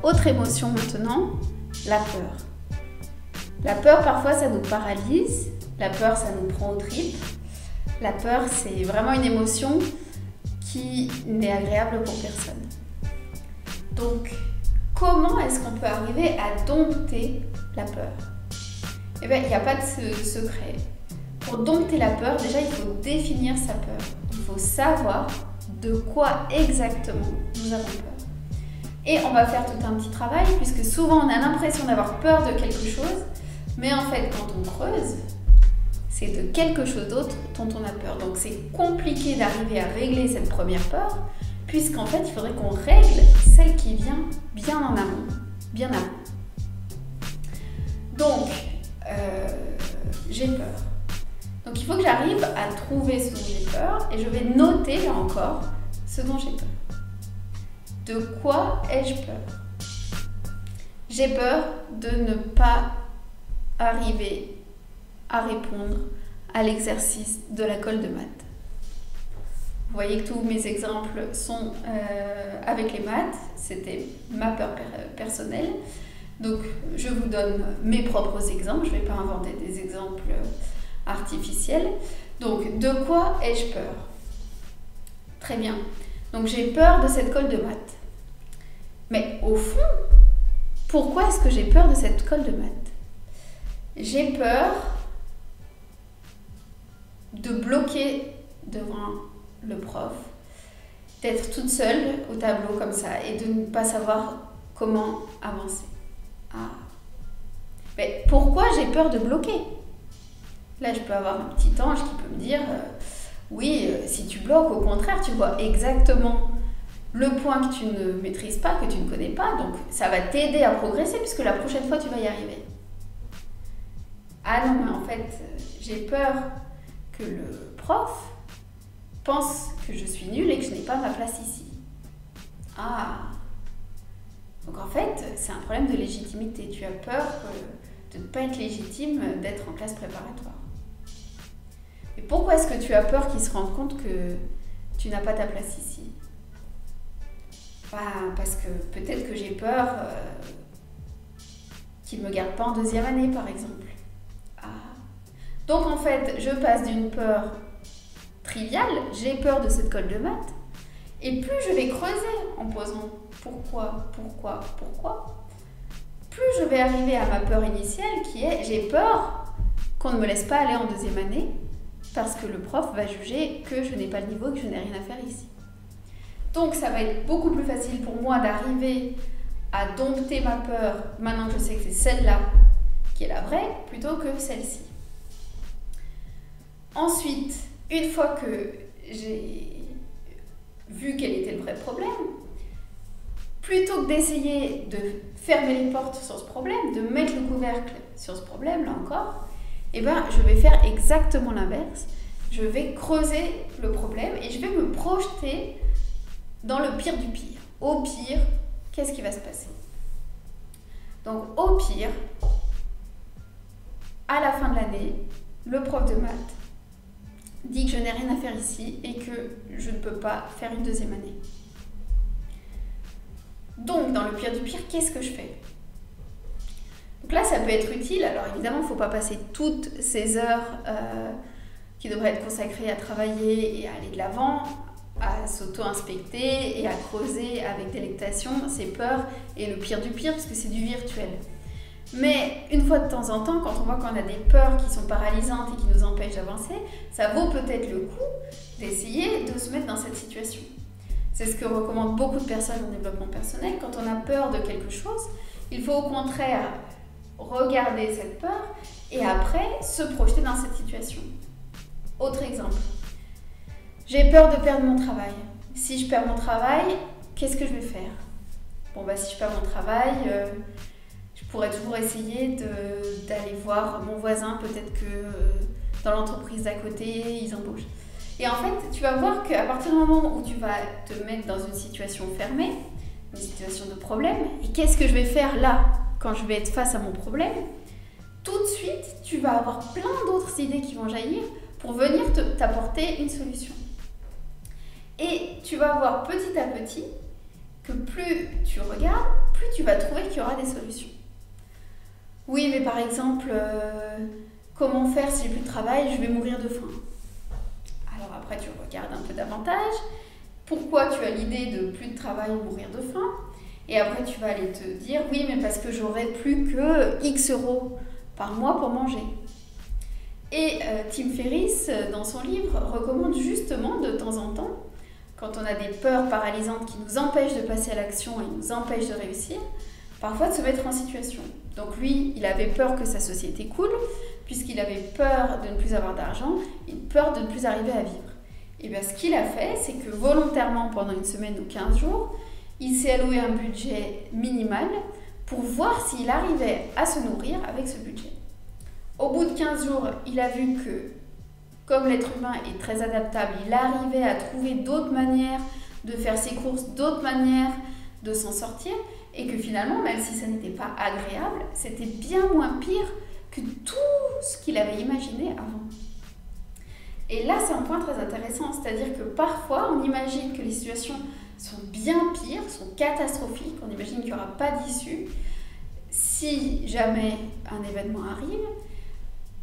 autre émotion maintenant, la peur. La peur, parfois, ça nous paralyse. La peur, ça nous prend aux tripes. La peur, c'est vraiment une émotion qui n'est agréable pour personne. Donc, comment est-ce qu'on peut arriver à dompter la peur? Eh bien, il n'y a pas de secret. Pour dompter la peur, déjà, il faut définir sa peur. Il faut savoir de quoi exactement nous avons peur. Et on va faire tout un petit travail, puisque souvent, on a l'impression d'avoir peur de quelque chose, mais en fait, quand on creuse, c'est de quelque chose d'autre dont on a peur. Donc, c'est compliqué d'arriver à régler cette première peur, puisqu'en fait, il faudrait qu'on règle celle qui vient bien en amont, bien avant. Donc, j'ai peur. Donc, il faut que j'arrive à trouver ce dont j'ai peur et je vais noter, là encore, ce dont j'ai peur. De quoi ai-je peur? J'ai peur de ne pas arriver à répondre à l'exercice de la colle de maths. Vous voyez que tous mes exemples sont avec les maths, c'était ma peur personnelle. Donc je vous donne mes propres exemples, je ne vais pas inventer des exemples artificiels. Donc de quoi ai-je peur? Très bien, donc j'ai peur de cette colle de maths. Mais au fond, pourquoi est-ce que j'ai peur de cette colle de maths? J'ai peur de bloquer devant le prof, d'être toute seule au tableau comme ça et de ne pas savoir comment avancer. Ah. Mais pourquoi j'ai peur de bloquer? Là, je peux avoir un petit ange qui peut me dire oui, si tu bloques, au contraire, tu vois exactement le point que tu ne maîtrises pas, que tu ne connais pas, donc ça va t'aider à progresser puisque la prochaine fois, tu vas y arriver. Ah non, mais en fait, j'ai peur que le prof pense que je suis nulle et que je n'ai pas ma place ici. Ah. Donc en fait, c'est un problème de légitimité. Tu as peur de ne pas être légitime d'être en classe préparatoire. Et pourquoi est-ce que tu as peur qu'il se rende compte que tu n'as pas ta place ici? Parce que peut-être que j'ai peur qu'il ne me garde pas en deuxième année, par exemple. Ah. Donc en fait, je passe d'une peur triviale, j'ai peur de cette colle de maths, et plus je vais creuser en posant pourquoi, plus je vais arriver à ma peur initiale qui est j'ai peur qu'on ne me laisse pas aller en deuxième année parce que le prof va juger que je n'ai pas le niveau et que je n'ai rien à faire ici. Donc ça va être beaucoup plus facile pour moi d'arriver à dompter ma peur maintenant que je sais que c'est celle-là qui est la vraie plutôt que celle-ci. Ensuite, une fois que j'ai vu quel était le vrai problème, plutôt que d'essayer de fermer les portes sur ce problème, de mettre le couvercle sur ce problème, là encore, eh ben, je vais faire exactement l'inverse. Je vais creuser le problème et je vais me projeter dans le pire du pire. Au pire, qu'est-ce qui va se passer? Donc, au pire, à la fin de l'année, le prof de maths dit que je n'ai rien à faire ici et que je ne peux pas faire une deuxième année. Donc, dans le pire du pire, qu'est-ce que je fais? Donc là, ça peut être utile. Alors évidemment, il ne faut pas passer toutes ces heures qui devraient être consacrées à travailler et à aller de l'avant, à s'auto-inspecter et à creuser avec délectation ses peurs et le pire du pire, parce que c'est du virtuel. Mais une fois de temps en temps, quand on voit qu'on a des peurs qui sont paralysantes et qui nous empêchent d'avancer, ça vaut peut-être le coup d'essayer de se mettre dans cette situation. C'est ce que recommandent beaucoup de personnes en développement personnel. Quand on a peur de quelque chose, il faut au contraire regarder cette peur et après se projeter dans cette situation. Autre exemple. J'ai peur de perdre mon travail. Si je perds mon travail, qu'est-ce que je vais faire? Bon, si je perds mon travail, je pourrais toujours essayer d'aller voir mon voisin, peut-être que dans l'entreprise d'à côté, ils embauchent. Et en fait, tu vas voir qu'à partir du moment où tu vas te mettre dans une situation fermée, une situation de problème, et qu'est-ce que je vais faire là, quand je vais être face à mon problème, tout de suite, tu vas avoir plein d'autres idées qui vont jaillir pour venir t'apporter une solution. Et tu vas voir petit à petit que plus tu regardes, plus plus tu vas trouver qu'il y aura des solutions. Oui, mais par exemple, comment faire si j'ai plus de travail, je vais mourir de faim. Alors après, tu regardes un peu davantage. Pourquoi tu as l'idée de plus de travail, mourir de faim? Et après, tu vas aller te dire, oui, mais parce que j'aurai plus que X euros par mois pour manger. Et Tim Ferriss, dans son livre, recommande justement de temps en temps, quand on a des peurs paralysantes qui nous empêchent de passer à l'action et nous empêchent de réussir, parfois de se mettre en situation. Donc lui, il avait peur que sa société coule, puisqu'il avait peur de ne plus avoir d'argent et peur de ne plus arriver à vivre. Et bien ce qu'il a fait, c'est que volontairement, pendant une semaine ou 15 jours, il s'est alloué un budget minimal pour voir s'il arrivait à se nourrir avec ce budget. Au bout de 15 jours, il a vu que, comme l'être humain est très adaptable, il arrivait à trouver d'autres manières de faire ses courses, d'autres manières de s'en sortir, et que finalement, même si ça n'était pas agréable, c'était bien moins pire que tout ce qu'il avait imaginé avant. Et là, c'est un point très intéressant, c'est-à-dire que parfois, on imagine que les situations sont bien pires, sont catastrophiques, on imagine qu'il n'y aura pas d'issue si jamais un événement arrive,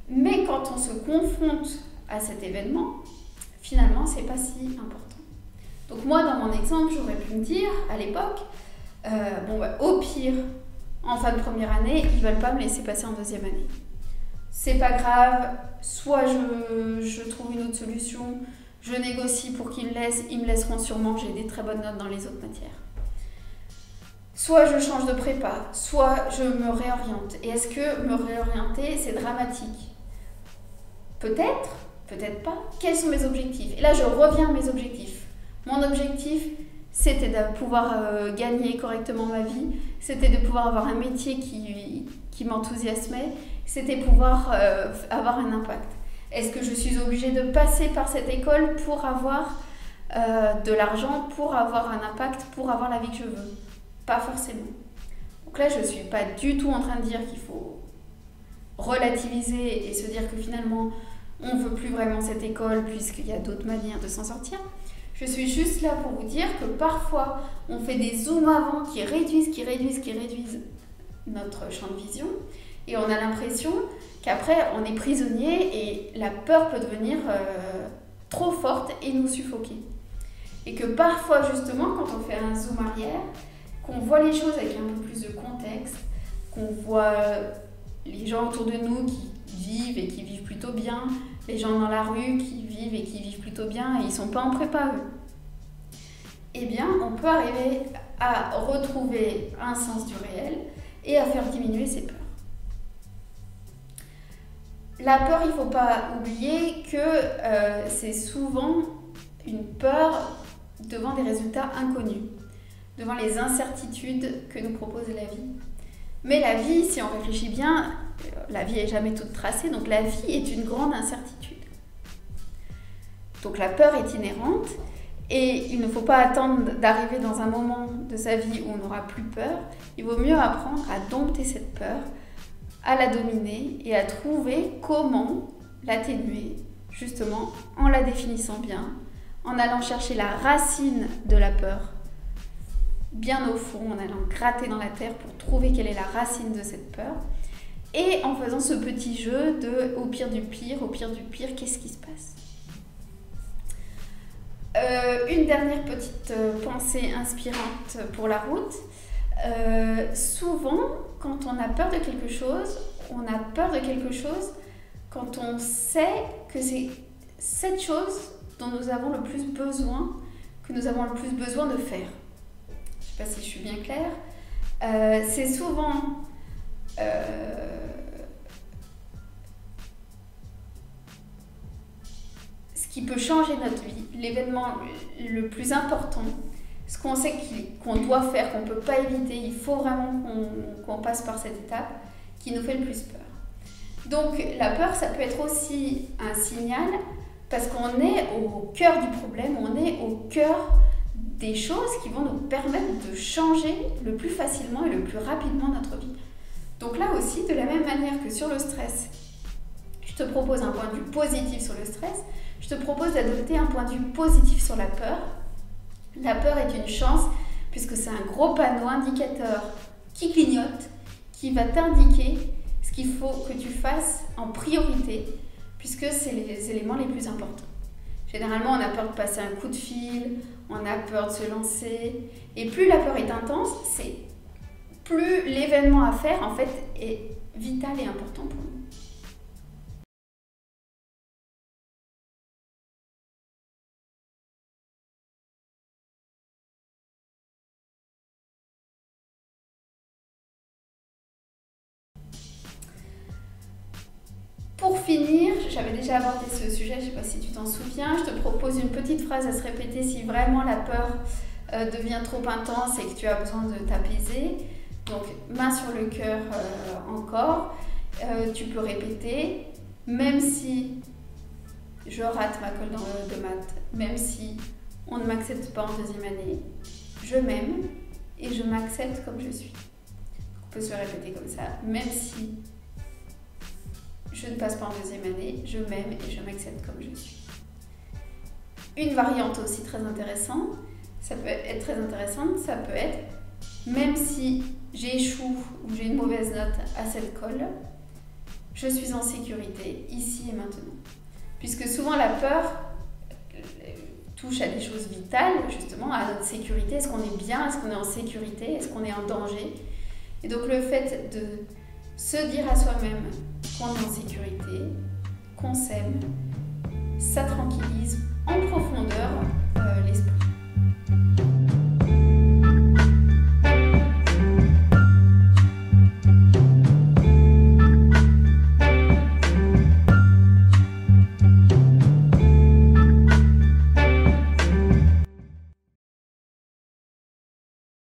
mais quand on se confronte à cet événement, finalement, c'est pas si important. Donc moi, dans mon exemple, j'aurais pu me dire, à l'époque, au pire, en fin de première année, ils veulent pas me laisser passer en deuxième année. C'est pas grave, soit je trouve une autre solution, je négocie pour qu'ils me laissent, ils me laisseront sûrement, j'ai des très bonnes notes dans les autres matières. Soit je change de prépa, soit je me réoriente. Et est-ce que me réorienter, c'est dramatique? Peut-être, peut-être pas. Quels sont mes objectifs? Et là, je reviens à mes objectifs. Mon objectif, c'était de pouvoir gagner correctement ma vie, c'était de pouvoir avoir un métier qui m'enthousiasmait, c'était pouvoir avoir un impact. Est-ce que je suis obligée de passer par cette école pour avoir de l'argent, pour avoir un impact, pour avoir la vie que je veux? Pas forcément. Donc là, je ne suis pas du tout en train de dire qu'il faut relativiser et se dire que finalement, on ne veut plus vraiment cette école puisqu'il y a d'autres manières de s'en sortir. Je suis juste là pour vous dire que parfois, on fait des zooms avant qui réduisent notre champ de vision et on a l'impression qu'après, on est prisonnier et la peur peut devenir trop forte et nous suffoquer. Et que parfois, justement, quand on fait un zoom arrière, qu'on voit les choses avec un peu plus de contexte, qu'on voit les gens autour de nous qui vivent et qui vivent plutôt bien, les gens dans la rue qui vivent et qui vivent plutôt bien et ils ne sont pas en prépa eux. Eh bien, on peut arriver à retrouver un sens du réel et à faire diminuer ses peurs. La peur, il ne faut pas oublier que c'est souvent une peur devant des résultats inconnus, devant les incertitudes que nous propose la vie. Mais la vie, si on réfléchit bien, la vie n'est jamais toute tracée, donc la vie est une grande incertitude. Donc la peur est inhérente et il ne faut pas attendre d'arriver dans un moment de sa vie où on n'aura plus peur. Il vaut mieux apprendre à dompter cette peur, à la dominer et à trouver comment l'atténuer, justement en la définissant bien, en allant chercher la racine de la peur, bien au fond, en allant gratter dans la terre pour trouver quelle est la racine de cette peur, et en faisant ce petit jeu de au pire du pire, qu'est-ce qui se passe? Une dernière petite pensée inspirante pour la route. Souvent, quand on a peur de quelque chose, on a peur de quelque chose quand on sait que c'est cette chose dont nous avons le plus besoin, que nous avons le plus besoin de faire. Je ne sais pas si je suis bien claire. C'est souvent ce qui peut changer notre vie, l'événement le plus important, ce qu'on sait qu'on doit faire, qu'on ne peut pas éviter, il faut vraiment qu'on passe par cette étape qui nous fait le plus peur. Donc la peur, ça peut être aussi un signal parce qu'on est au cœur du problème, on est au cœur des choses qui vont nous permettre de changer le plus facilement et le plus rapidement notre vie. Donc là aussi, de la même manière que sur le stress, je te propose un point de vue positif sur le stress, je te propose d'adopter un point de vue positif sur la peur. La peur est une chance puisque c'est un gros panneau indicateur qui clignote, qui va t'indiquer ce qu'il faut que tu fasses en priorité, puisque c'est les éléments les plus importants. Généralement, on a peur de passer un coup de fil, on a peur de se lancer, et plus la peur est intense, c'est plus l'événement à faire en fait est vital et important pour nous. Pour finir, j'avais déjà abordé ce sujet, je ne sais pas si tu t'en souviens, je te propose une petite phrase à se répéter si vraiment la peur devient trop intense et que tu as besoin de t'apaiser. Donc, main sur le cœur encore, tu peux répéter, même si je rate ma colle de maths, même si on ne m'accepte pas en deuxième année, je m'aime et je m'accepte comme je suis. On peut se répéter comme ça, même si je ne passe pas en deuxième année, je m'aime et je m'accepte comme je suis. Une variante aussi très intéressante, ça peut être même si j'échoue ou j'ai une mauvaise note à cette colle, je suis en sécurité ici et maintenant. Puisque souvent la peur touche à des choses vitales, justement à notre sécurité. Est-ce qu'on est bien? Est-ce qu'on est en sécurité? Est-ce qu'on est en danger? Et donc le fait de se dire à soi-même qu'on est en sécurité, qu'on s'aime, ça tranquillise en profondeur l'esprit.